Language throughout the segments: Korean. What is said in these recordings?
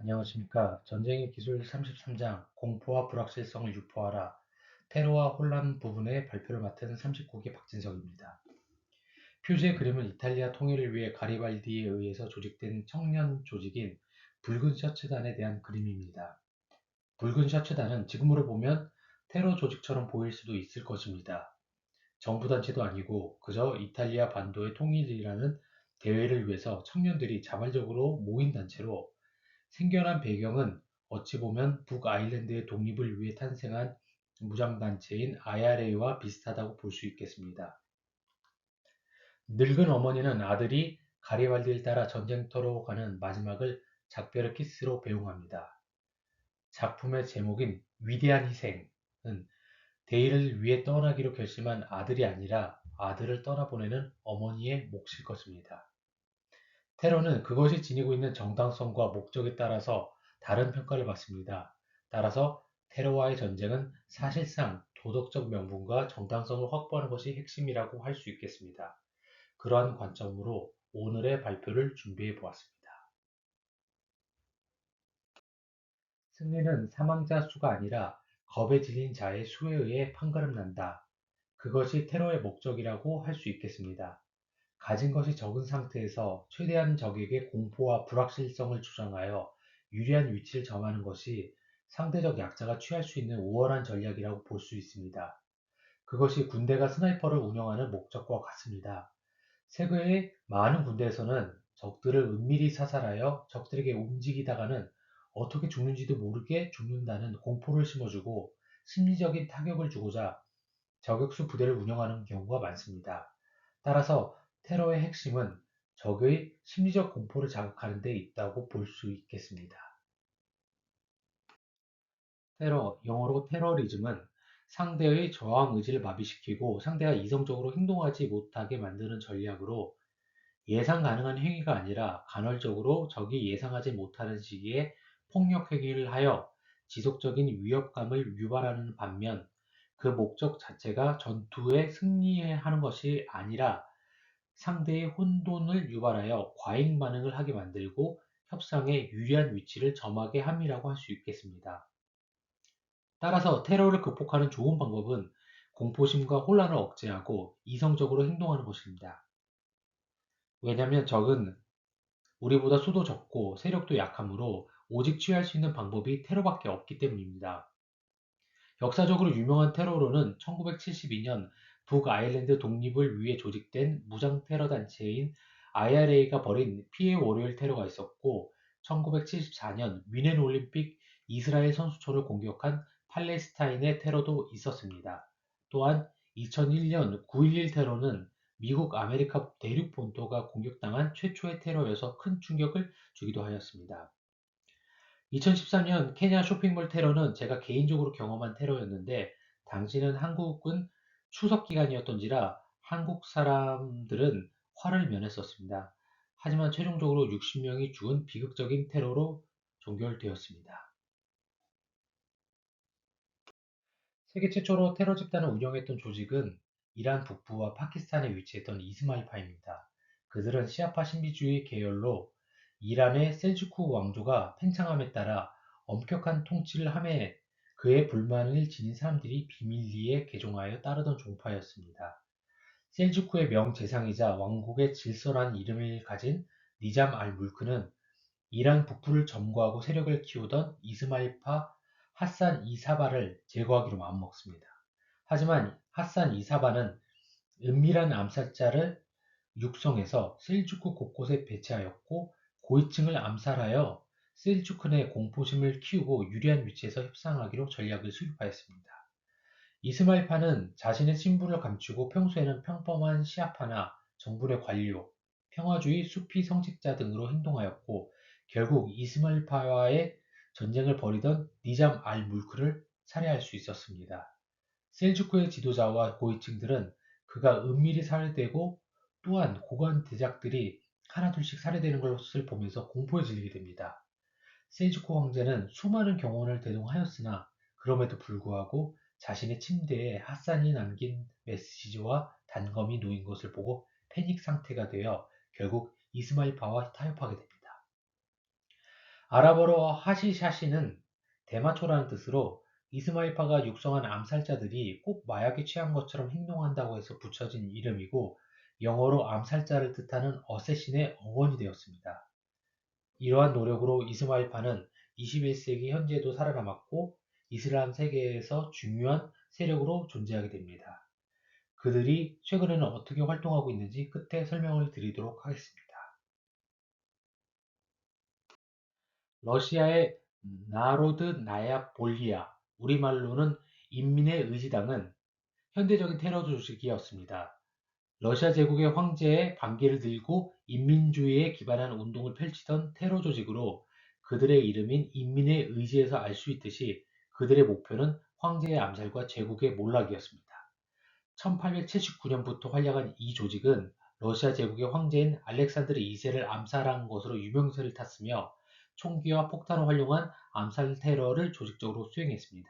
안녕하십니까. 전쟁의 기술 33장 공포와 불확실성을 유포하라. 테러와 혼란 부분의 발표를 맡은 39기 박진석입니다. 표지의 그림은 이탈리아 통일을 위해 가리발디에 의해서 조직된 청년 조직인 붉은 셔츠단에 대한 그림입니다. 붉은 셔츠단은 지금으로 보면 테러 조직처럼 보일 수도 있을 것입니다. 정부단체도 아니고 그저 이탈리아 반도의 통일이라는 대회를 위해서 청년들이 자발적으로 모인 단체로 생겨난 배경은 어찌 보면 북아일랜드의 독립을 위해 탄생한 무장단체인 IRA와 비슷하다고 볼 수 있겠습니다. 늙은 어머니는 아들이 가리발디를 따라 전쟁터로 가는 마지막을 작별의 키스로 배웅합니다. 작품의 제목인 위대한 희생은 대의를 위해 떠나기로 결심한 아들이 아니라 아들을 떠나보내는 어머니의 몫일 것입니다. 테러는 그것이 지니고 있는 정당성과 목적에 따라서 다른 평가를 받습니다. 따라서 테러와의 전쟁은 사실상 도덕적 명분과 정당성을 확보하는 것이 핵심이라고 할 수 있겠습니다. 그러한 관점으로 오늘의 발표를 준비해 보았습니다. 승리는 사망자 수가 아니라 겁에 질린 자의 수에 의해 판가름난다. 그것이 테러의 목적이라고 할 수 있겠습니다. 가진 것이 적은 상태에서 최대한 적에게 공포와 불확실성을 주장하여 유리한 위치를 점하는 것이 상대적 약자가 취할 수 있는 우월한 전략이라고 볼 수 있습니다. 그것이 군대가 스나이퍼를 운영하는 목적과 같습니다. 세계의 많은 군대에서는 적들을 은밀히 사살하여 적들에게 움직이다가는 어떻게 죽는지도 모르게 죽는다는 공포를 심어주고 심리적인 타격을 주고자 저격수 부대를 운영하는 경우가 많습니다. 따라서 테러의 핵심은 적의 심리적 공포를 자극하는 데 있다고 볼 수 있겠습니다. 테러, 영어로 테러리즘은 상대의 저항 의지를 마비시키고 상대가 이성적으로 행동하지 못하게 만드는 전략으로 예상 가능한 행위가 아니라 간헐적으로 적이 예상하지 못하는 시기에 폭력 행위를 하여 지속적인 위협감을 유발하는 반면 그 목적 자체가 전투에 승리하는 것이 아니라 상대의 혼돈을 유발하여 과잉 반응을 하게 만들고 협상에 유리한 위치를 점하게 함이라고 할 수 있겠습니다. 따라서 테러를 극복하는 좋은 방법은 공포심과 혼란을 억제하고 이성적으로 행동하는 것입니다. 왜냐하면 적은 우리보다 수도 적고 세력도 약하므로 오직 취할 수 있는 방법이 테러밖에 없기 때문입니다. 역사적으로 유명한 테러로는 1972년 북아일랜드 독립을 위해 조직된 무장 테러 단체인 IRA가 벌인 피해 월요일 테러가 있었고 1974년 뮌헨 올림픽 이스라엘 선수촌을 공격한 팔레스타인의 테러도 있었습니다. 또한 2001년 9.11 테러는 미국 아메리카 대륙 본토가 공격당한 최초의 테러여서 큰 충격을 주기도 하였습니다. 2013년 케냐 쇼핑몰 테러는 제가 개인적으로 경험한 테러였는데 당시는 한국은 추석 기간이었던지라 한국 사람들은 화를 면했었습니다. 하지만 최종적으로 60명이 죽은 비극적인 테러로 종결되었습니다. 세계 최초로 테러 집단을 운영했던 조직은 이란 북부와 파키스탄에 위치했던 이스마일파입니다. 그들은 시아파 신비주의 계열로 이란의 셀주크 왕조가 팽창함에 따라 엄격한 통치를 함에 그의 불만을 지닌 사람들이 비밀리에 개종하여 따르던 종파였습니다. 셀주크의 명재상이자 왕국의 질서란 이름을 가진 니잠 알 물크는 이란 북부를 점거하고 세력을 키우던 이스마일파 하산 이사바를 제거하기로 마음먹습니다. 하지만 하산 이사바는 은밀한 암살자를 육성해서 셀주크 곳곳에 배치하였고 고위층을 암살하여 셀주크 내 공포심을 키우고 유리한 위치에서 협상하기로 전략을 수립하였습니다. 이스마일파는 자신의 신분을 감추고 평소에는 평범한 시아파나 정부의 관료, 평화주의 수피 성직자 등으로 행동하였고 결국 이스마일파와의 전쟁을 벌이던 니잠 알 물크를 살해할 수 있었습니다. 셀주크의 지도자와 고위층들은 그가 은밀히 살해되고 또한 고관 대작들이 하나둘씩 살해되는 것을 보면서 공포에 질리게 됩니다. 셀주크 황제는 수많은 경원을 대동하였으나 그럼에도 불구하고 자신의 침대에 핫산이 남긴 메시지와 단검이 놓인 것을 보고 패닉 상태가 되어 결국 이스마일파와 타협하게 됩니다. 아랍어로 하시샤시는 대마초라는 뜻으로 이스마일파가 육성한 암살자들이 꼭 마약에 취한 것처럼 행동한다고 해서 붙여진 이름이고 영어로 암살자를 뜻하는 어쌔신의 어원이 되었습니다. 이러한 노력으로 이스마일파는 21세기 현재도 살아남았고 이슬람 세계에서 중요한 세력으로 존재하게 됩니다. 그들이 최근에는 어떻게 활동하고 있는지 끝에 설명을 드리도록 하겠습니다. 러시아의 나로드 나야 볼리아, 우리말로는 인민의 의지당은 현대적인 테러 조직이었습니다. 러시아 제국의 황제의 반기를 들고 인민주의에 기반한 운동을 펼치던 테러 조직으로 그들의 이름인 인민의 의지에서 알 수 있듯이 그들의 목표는 황제의 암살과 제국의 몰락이었습니다. 1879년부터 활약한 이 조직은 러시아 제국의 황제인 알렉산드르 2세를 암살한 것으로 유명세를 탔으며 총기와 폭탄을 활용한 암살 테러를 조직적으로 수행했습니다.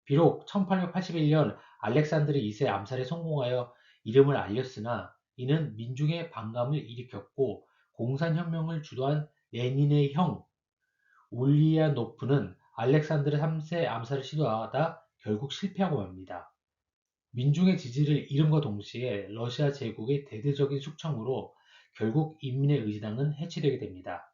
비록 1881년 알렉산드르 2세 암살에 성공하여 이름을 알렸으나 이는 민중의 반감을 일으켰고 공산혁명을 주도한 레닌의 형 울리아노프는 알렉산드르 3세 암살을 시도하다 결국 실패하고 맙니다. 민중의 지지를 잃음과 동시에 러시아 제국의 대대적인 숙청으로 결국 인민의 의지당은 해체되게 됩니다.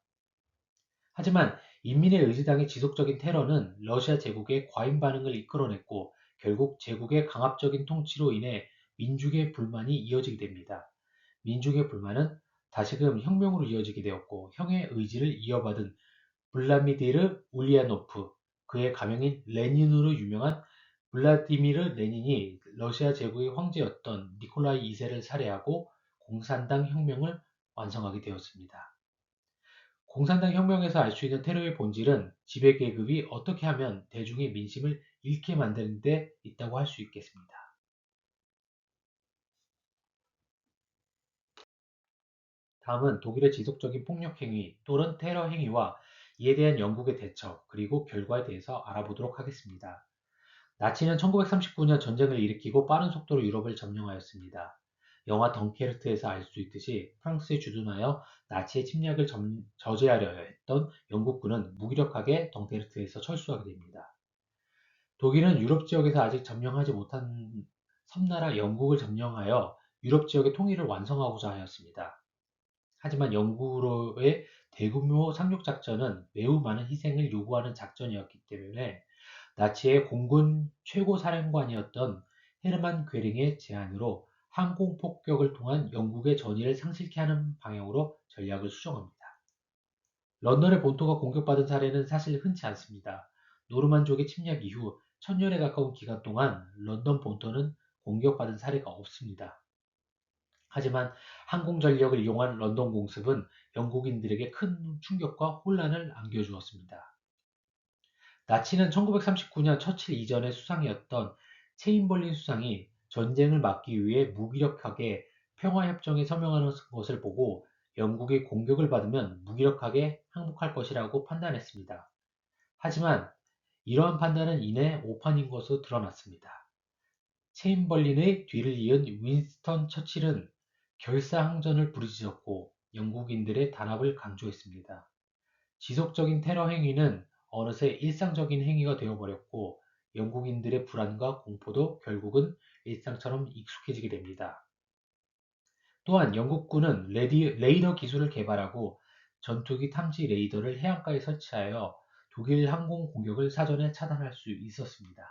하지만 인민의 의지당의 지속적인 테러는 러시아 제국의 과잉 반응을 이끌어냈고 결국 제국의 강압적인 통치로 인해 민중의 불만이 이어지게 됩니다. 민중의 불만은 다시금 혁명으로 이어지게 되었고 형의 의지를 이어받은 블라디미르 울리아노프, 그의 가명인 레닌으로 유명한 블라디미르 레닌이 러시아 제국의 황제였던 니콜라이 2세를 살해하고 공산당 혁명을 완성하게 되었습니다. 공산당 혁명에서 알 수 있는 테러의 본질은 지배계급이 어떻게 하면 대중의 민심을 잃게 만드는 데 있다고 할 수 있겠습니다. 다음은 독일의 지속적인 폭력 행위 또는 테러 행위와 이에 대한 영국의 대처 그리고 결과에 대해서 알아보도록 하겠습니다. 나치는 1939년 전쟁을 일으키고 빠른 속도로 유럽을 점령하였습니다. 영화 덩케르트에서 알 수 있듯이 프랑스에 주둔하여 나치의 침략을 저지하려 했던 영국군은 무기력하게 덩케르트에서 철수하게 됩니다. 독일은 유럽 지역에서 아직 점령하지 못한 섬나라 영국을 점령하여 유럽 지역의 통일을 완성하고자 하였습니다. 하지만 영국으로의 대규모 상륙 작전은 매우 많은 희생을 요구하는 작전이었기 때문에 나치의 공군 최고사령관이었던 헤르만 괴링의 제안으로 항공 폭격을 통한 영국의 전의를 상실케 하는 방향으로 전략을 수정합니다. 런던의 본토가 공격받은 사례는 사실 흔치 않습니다. 노르만족의 침략 이후 천년에 가까운 기간 동안 런던 본토는 공격받은 사례가 없습니다. 하지만 항공전력을 이용한 런던 공습은 영국인들에게 큰 충격과 혼란을 안겨주었습니다. 나치는 1939년 처칠 이전의 수상이었던 체인벌린 수상이 전쟁을 막기 위해 무기력하게 평화협정에 서명하는 것을 보고 영국이 공격을 받으면 무기력하게 항복할 것이라고 판단했습니다. 하지만 이러한 판단은 이내 오판인 것으로 드러났습니다. 체인벌린의 뒤를 이은 윈스턴 처칠은 결사항전을 부르짖었고 영국인들의 단합을 강조했습니다. 지속적인 테러 행위는 어느새 일상적인 행위가 되어버렸고 영국인들의 불안과 공포도 결국은 일상처럼 익숙해지게 됩니다. 또한 영국군은 레이더 기술을 개발하고 전투기 탐지 레이더를 해안가에 설치하여 독일 항공 공격을 사전에 차단할 수 있었습니다.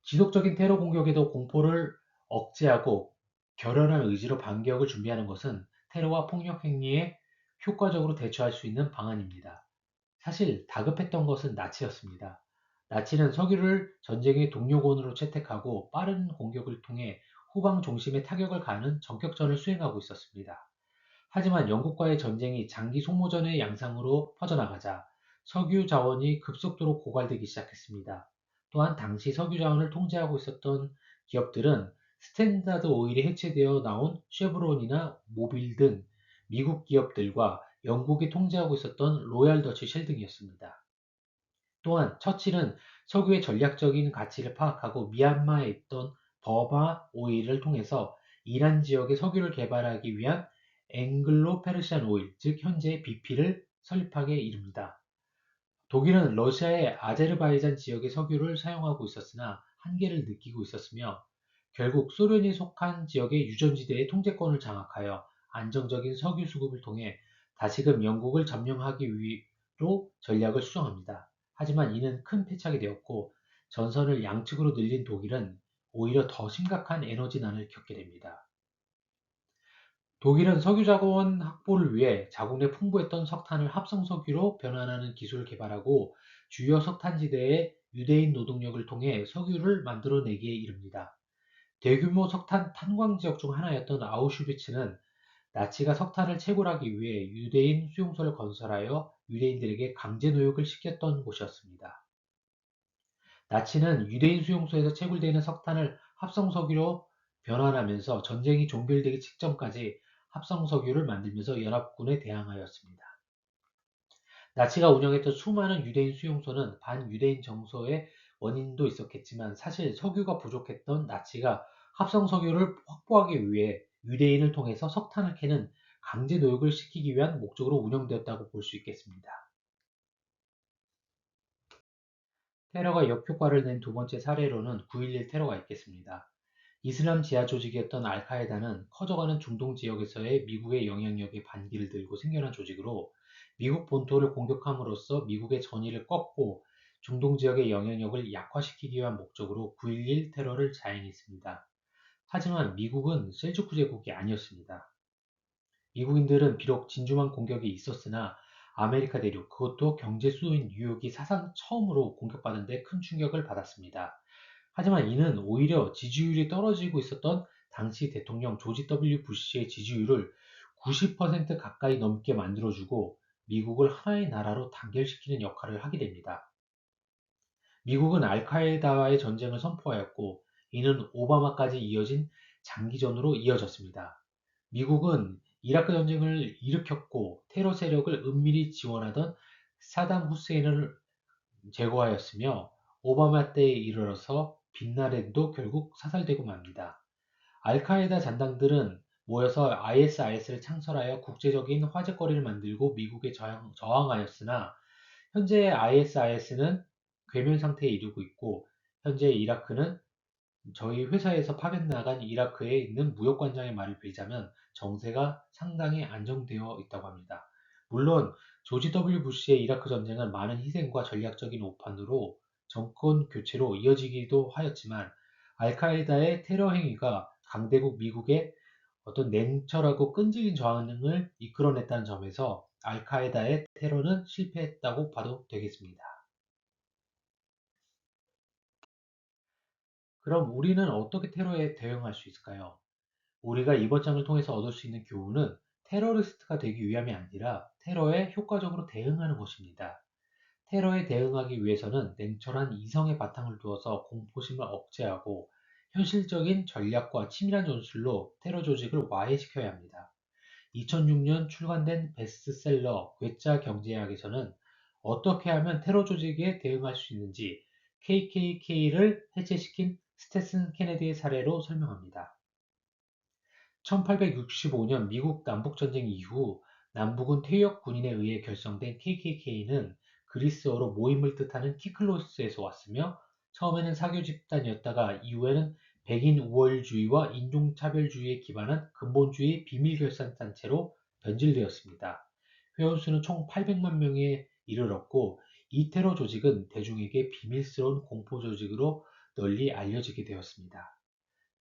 지속적인 테러 공격에도 공포를 억제하고 결연한 의지로 반격을 준비하는 것은 테러와 폭력 행위에 효과적으로 대처할 수 있는 방안입니다. 사실 다급했던 것은 나치였습니다. 나치는 석유를 전쟁의 동료군으로 채택하고 빠른 공격을 통해 후방 중심에 타격을 가하는 전격전을 수행하고 있었습니다. 하지만 영국과의 전쟁이 장기 소모전의 양상으로 퍼져나가자 석유 자원이 급속도로 고갈되기 시작했습니다. 또한 당시 석유 자원을 통제하고 있었던 기업들은 스탠다드 오일이 해체되어 나온 쉐브론이나 모빌 등 미국 기업들과 영국이 통제하고 있었던 로얄 더치 쉘 등이었습니다. 또한 처칠은 석유의 전략적인 가치를 파악하고 미얀마에 있던 버마 오일을 통해서 이란 지역에 석유를 개발하기 위한 앵글로 페르시안 오일, 즉 현재 BP를 설립하게 이릅니다. 독일은 러시아의 아제르바이잔 지역의 석유를 사용하고 있었으나 한계를 느끼고 있었으며 결국 소련이 속한 지역의 유전지대의 통제권을 장악하여 안정적인 석유 수급을 통해 다시금 영국을 점령하기 위로 전략을 수정합니다. 하지만 이는 큰 패착이 되었고 전선을 양측으로 늘린 독일은 오히려 더 심각한 에너지난을 겪게 됩니다. 독일은 석유 자원 확보를 위해 자국 내 풍부했던 석탄을 합성 석유로 변환하는 기술을 개발하고 주요 석탄지대의 유대인 노동력을 통해 석유를 만들어내기에 이릅니다. 대규모 석탄 탄광 지역 중 하나였던 아우슈비츠는 나치가 석탄을 채굴하기 위해 유대인 수용소를 건설하여 유대인들에게 강제 노역을 시켰던 곳이었습니다. 나치는 유대인 수용소에서 채굴되는 석탄을 합성석유로 변환하면서 전쟁이 종결되기 직전까지 합성석유를 만들면서 연합군에 대항하였습니다. 나치가 운영했던 수많은 유대인 수용소는 반유대인 정서의 원인도 있었겠지만 사실 석유가 부족했던 나치가 합성석유를 확보하기 위해 유대인을 통해서 석탄을 캐는 강제 노역을 시키기 위한 목적으로 운영되었다고 볼 수 있겠습니다. 테러가 역효과를 낸 두 번째 사례로는 9.11 테러가 있겠습니다. 이슬람 지하 조직이었던 알카에다는 커져가는 중동 지역에서의 미국의 영향력에 반기를 들고 생겨난 조직으로 미국 본토를 공격함으로써 미국의 전의를 꺾고 중동 지역의 영향력을 약화시키기 위한 목적으로 9.11 테러를 자행했습니다. 하지만 미국은 셀주크 제국이 아니었습니다. 미국인들은 비록 진주만 공격이 있었으나 아메리카 대륙, 그것도 경제 수도인 뉴욕이 사상 처음으로 공격받은 데 큰 충격을 받았습니다. 하지만 이는 오히려 지지율이 떨어지고 있었던 당시 대통령 조지 W 부시의 지지율을 90% 가까이 넘게 만들어주고 미국을 하나의 나라로 단결시키는 역할을 하게 됩니다. 미국은 알카에다와의 전쟁을 선포하였고 이는 오바마까지 이어진 장기전으로 이어졌습니다. 미국은 이라크 전쟁을 일으켰고 테러 세력을 은밀히 지원하던 사담 후세인을 제거하였으며 오바마 때에 이르러서 빈라덴도 결국 사살되고 맙니다. 알카에다 잔당들은 모여서 ISIS를 창설하여 국제적인 화제거리를 만들고 미국에 저항하였으나 현재 ISIS는 괴멸 상태에 이르고 있고 현재 이라크는 저희 회사에서 파견 나간 이라크에 있는 무역관장의 말을 빌자면 정세가 상당히 안정되어 있다고 합니다. 물론 조지 W 부시의 이라크 전쟁은 많은 희생과 전략적인 오판으로 정권 교체로 이어지기도 하였지만 알카에다의 테러 행위가 강대국 미국의 어떤 냉철하고 끈질긴 저항을 이끌어냈다는 점에서 알카에다의 테러는 실패했다고 봐도 되겠습니다. 그럼 우리는 어떻게 테러에 대응할 수 있을까요? 우리가 이번 장을 통해서 얻을 수 있는 교훈은 테러리스트가 되기 위함이 아니라 테러에 효과적으로 대응하는 것입니다. 테러에 대응하기 위해서는 냉철한 이성의 바탕을 두어서 공포심을 억제하고 현실적인 전략과 치밀한 전술로 테러 조직을 와해시켜야 합니다. 2006년 출간된 베스트셀러 괴짜 경제학에서는 어떻게 하면 테러 조직에 대응할 수 있는지 KKK를 해체시킨 스테슨 케네디의 사례로 설명합니다. 1865년 미국 남북전쟁 이후 남북은 퇴역 군인에 의해 결성된 KKK는 그리스어로 모임을 뜻하는 키클로스에서 왔으며 처음에는 사교 집단이었다가 이후에는 백인 우월주의와 인종차별주의에 기반한 근본주의 비밀결산단체로 변질되었습니다. 회원수는 총 800만 명에 이르렀고 이 테러 조직은 대중에게 비밀스러운 공포조직으로 널리 알려지게 되었습니다.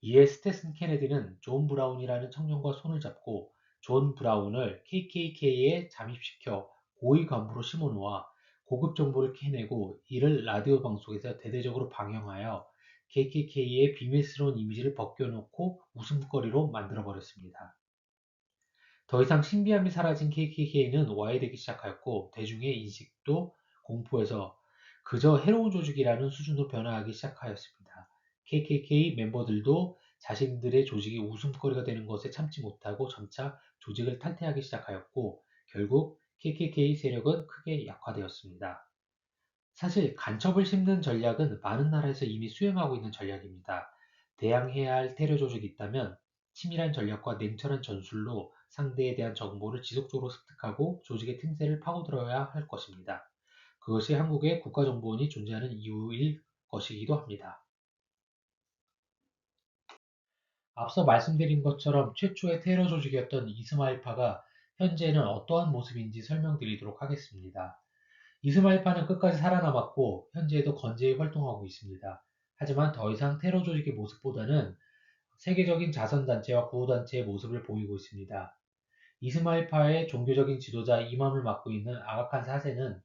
이에 스테슨 케네디는 존 브라운이라는 청년과 손을 잡고 존 브라운을 KKK에 잠입시켜 고위 간부로 심어놓아 고급 정보를 캐내고 이를 라디오 방송에서 대대적으로 방영하여 KKK의 비밀스러운 이미지를 벗겨놓고 웃음거리로 만들어버렸습니다. 더 이상 신비함이 사라진 KKK는 와해되기 시작하였고 대중의 인식도 공포에서 그저 해로운 조직이라는 수준으로 변화하기 시작하였습니다. KKK 멤버들도 자신들의 조직이 웃음거리가 되는 것에 참지 못하고 점차 조직을 탈퇴하기 시작하였고 결국 KKK 세력은 크게 약화되었습니다. 사실 간첩을 심는 전략은 많은 나라에서 이미 수행하고 있는 전략입니다. 대항해야 할 테러 조직이 있다면 치밀한 전략과 냉철한 전술로 상대에 대한 정보를 지속적으로 습득하고 조직의 틈새를 파고들어야 할 것입니다. 그것이 한국의 국가정보원이 존재하는 이유일 것이기도 합니다. 앞서 말씀드린 것처럼 최초의 테러 조직이었던 이스마일파가 현재는 어떠한 모습인지 설명드리도록 하겠습니다. 이스마일파는 끝까지 살아남았고 현재에도 건재히 활동하고 있습니다. 하지만 더 이상 테러 조직의 모습보다는 세계적인 자선단체와 구호단체의 모습을 보이고 있습니다. 이스마일파의 종교적인 지도자 이맘을 맡고 있는 아가칸 4세는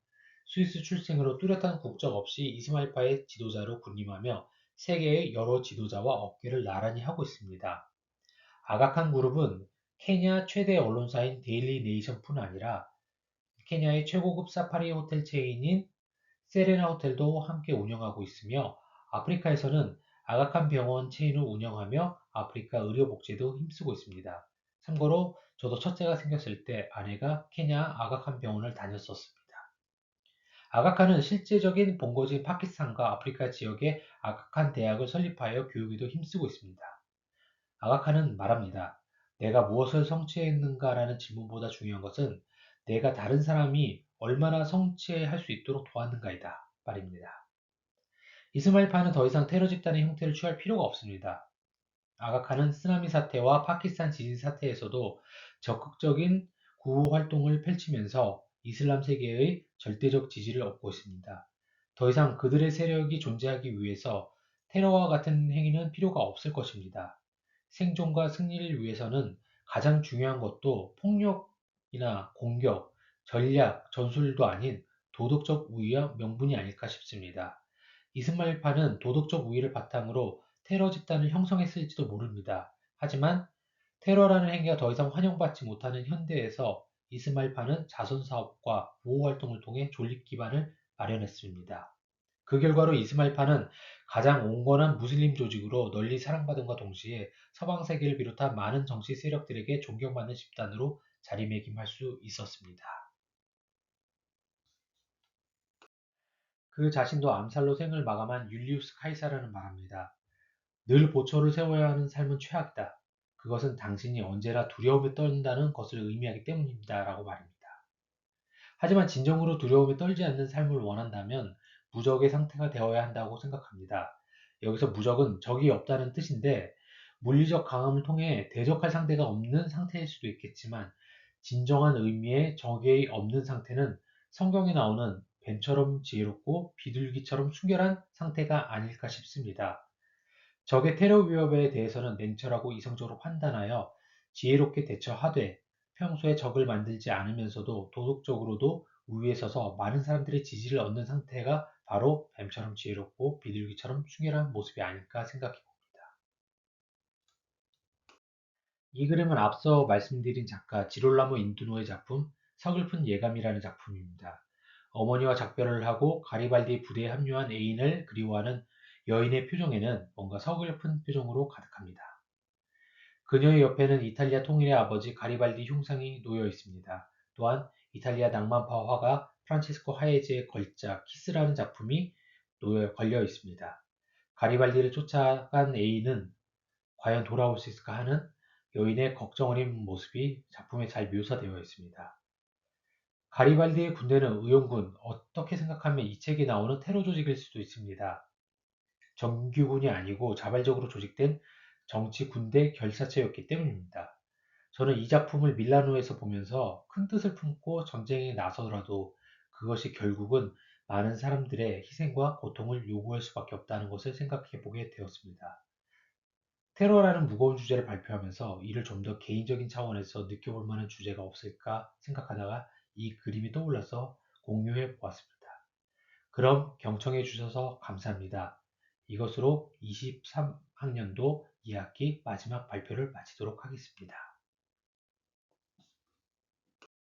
스위스 출생으로 뚜렷한 국적 없이 이스마일파의 지도자로 군림하며 세계의 여러 지도자와 어깨를 나란히 하고 있습니다. 아가칸 그룹은 케냐 최대 언론사인 데일리 네이션뿐 아니라 케냐의 최고급 사파리 호텔 체인인 세레나 호텔도 함께 운영하고 있으며 아프리카에서는 아가칸 병원 체인을 운영하며 아프리카 의료 복지에도 힘쓰고 있습니다. 참고로 저도 첫째가 생겼을 때 아내가 케냐 아가칸 병원을 다녔었습니다. 아가칸은 실제적인 본거지 파키스탄과 아프리카 지역에 아가칸 대학을 설립하여 교육에도 힘쓰고 있습니다. 아가칸은 말합니다. 내가 무엇을 성취했는가라는 질문보다 중요한 것은 내가 다른 사람이 얼마나 성취할 수 있도록 도왔는가이다 말입니다. 이스마일파는 더 이상 테러 집단의 형태를 취할 필요가 없습니다. 아가칸은 쓰나미 사태와 파키스탄 지진 사태에서도 적극적인 구호 활동을 펼치면서 이슬람 세계의 절대적 지지를 얻고 있습니다. 더 이상 그들의 세력이 존재하기 위해서 테러와 같은 행위는 필요가 없을 것입니다. 생존과 승리를 위해서는 가장 중요한 것도 폭력이나 공격, 전략, 전술도 아닌 도덕적 우위와 명분이 아닐까 싶습니다. 이스마일파는 도덕적 우위를 바탕으로 테러 집단을 형성했을지도 모릅니다. 하지만 테러라는 행위가 더 이상 환영받지 못하는 현대에서 이스마일파는 자선사업과 보호활동을 통해 존립 기반을 마련했습니다. 그 결과로 이스마일파는 가장 온건한 무슬림 조직으로 널리 사랑받음과 동시에 서방 세계를 비롯한 많은 정치 세력들에게 존경받는 집단으로 자리매김할 수 있었습니다. 그 자신도 암살로 생을 마감한 율리우스 카이사르는 말합니다. 늘 보초를 세워야 하는 삶은 최악이다. 그것은 당신이 언제나 두려움에 떨다는 것을 의미하기 때문입니다. 라고 말입니다. 하지만 진정으로 두려움에 떨지 않는 삶을 원한다면 무적의 상태가 되어야 한다고 생각합니다. 여기서 무적은 적이 없다는 뜻인데 물리적 강함을 통해 대적할 상대가 없는 상태일 수도 있겠지만 진정한 의미의 적이 없는 상태는 성경에 나오는 뱀처럼 지혜롭고 비둘기처럼 순결한 상태가 아닐까 싶습니다. 적의 테러 위협에 대해서는 냉철하고 이성적으로 판단하여 지혜롭게 대처하되 평소에 적을 만들지 않으면서도 도덕적으로도 우위에 서서 많은 사람들의 지지를 얻는 상태가 바로 뱀처럼 지혜롭고 비둘기처럼 순결한 모습이 아닐까 생각해 봅니다. 이 그림은 앞서 말씀드린 작가 지롤라모 인두노의 작품 서글픈 예감이라는 작품입니다. 어머니와 작별을 하고 가리발디 부대에 합류한 애인을 그리워하는 여인의 표정에는 뭔가 서글픈 표정으로 가득합니다. 그녀의 옆에는 이탈리아 통일의 아버지 가리발디 흉상이 놓여 있습니다. 또한 이탈리아 낭만파 화가 프란체스코 하예지의 걸작 키스라는 작품이 걸려 있습니다. 가리발디를 쫓아간 애인은 과연 돌아올 수 있을까 하는 여인의 걱정 어린 모습이 작품에 잘 묘사되어 있습니다. 가리발디의 군대는 의용군, 어떻게 생각하면 이 책에 나오는 테러 조직일 수도 있습니다. 정규군이 아니고 자발적으로 조직된 정치 군대 결사체였기 때문입니다. 저는 이 작품을 밀라노에서 보면서 큰 뜻을 품고 전쟁에 나서더라도 그것이 결국은 많은 사람들의 희생과 고통을 요구할 수밖에 없다는 것을 생각해 보게 되었습니다. 테러라는 무거운 주제를 발표하면서 이를 좀 더 개인적인 차원에서 느껴볼 만한 주제가 없을까 생각하다가 이 그림이 떠올라서 공유해 보았습니다. 그럼 경청해 주셔서 감사합니다. 이것으로 23학년도 2학기 마지막 발표를 마치도록 하겠습니다.